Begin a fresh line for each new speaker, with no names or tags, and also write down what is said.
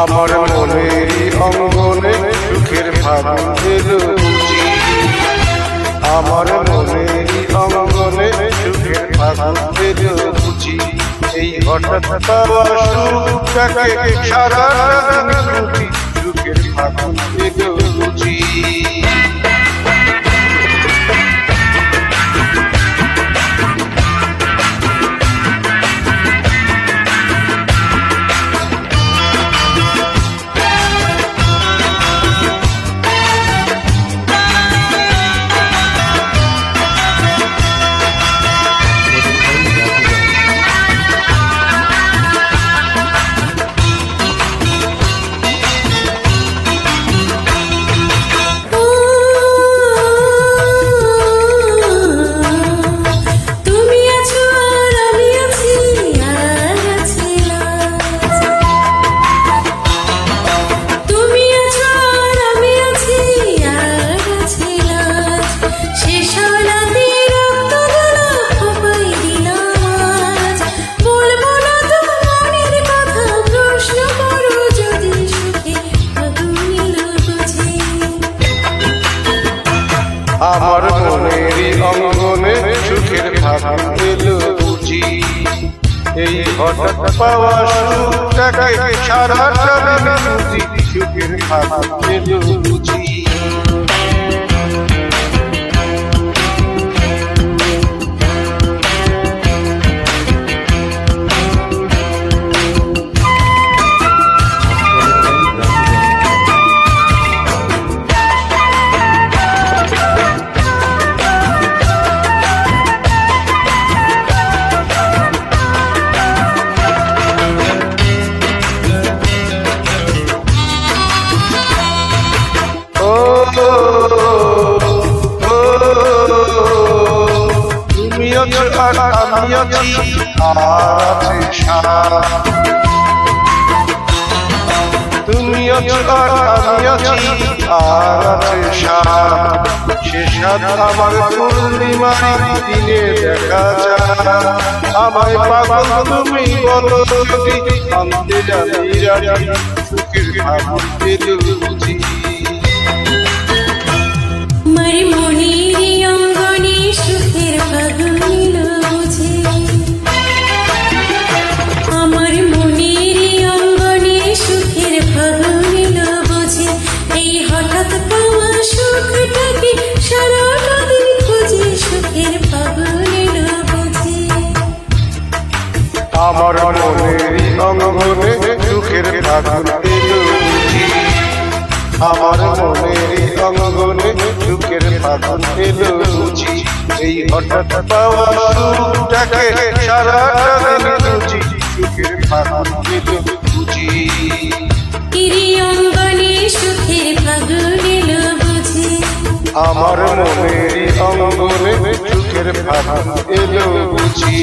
আমার মনের অঙ্গনে সুখের ফাগুন এলো বুঝি, আমার মনের অঙ্গনে সুখের ফাগুন এলো বুঝি। এই হঠাৎ পাওয়া সুখটাকে সারা বুঝি, সুখের ফাগুন এলো বুঝি। আমার মনের অঙ্গনে সুখের ফাগুন এলো বুঝি, এই হঠাৎ পাওয়া সুখটাকে সারা বুঝি, সুখের ফাগুন এলো বুঝি। তুমি আছো আর আমি আছি, আর আছে সারা। তুমি আছো আর আমি আছি, আর আছে সারা। সে সাত আমার পূর্ণিমার দিনে দেখা যায়। আমায় পাগল তুমি বলো যদি, আনতে জানি রাজি, সুখের ফাগুন এলো বুঝি।
আমার মনের অঙ্গনে সুখের ফাগুন এলো বুঝি, এই হঠাৎ পাওয়া সুখটাকে সারাটা দিন খুঁজি, সুখের ফাগুন এলো বুঝি।
আমার মনের অঙ্গনে সুখের ফাগুন এলো বুঝি, আমার মনের অঙ্গনে সুখের ফাগুন এলো বুঝি। এই হঠাৎ পাওয়া সুখটাকে সারাটা দিন খুঁজি, সুখের ফাগুন এলো বুঝি।
অঙ্গনে সুখের ফাগুন এলো বুঝি,
আমার মনের অঙ্গনে সুখের ফাগুন এলো বুঝি।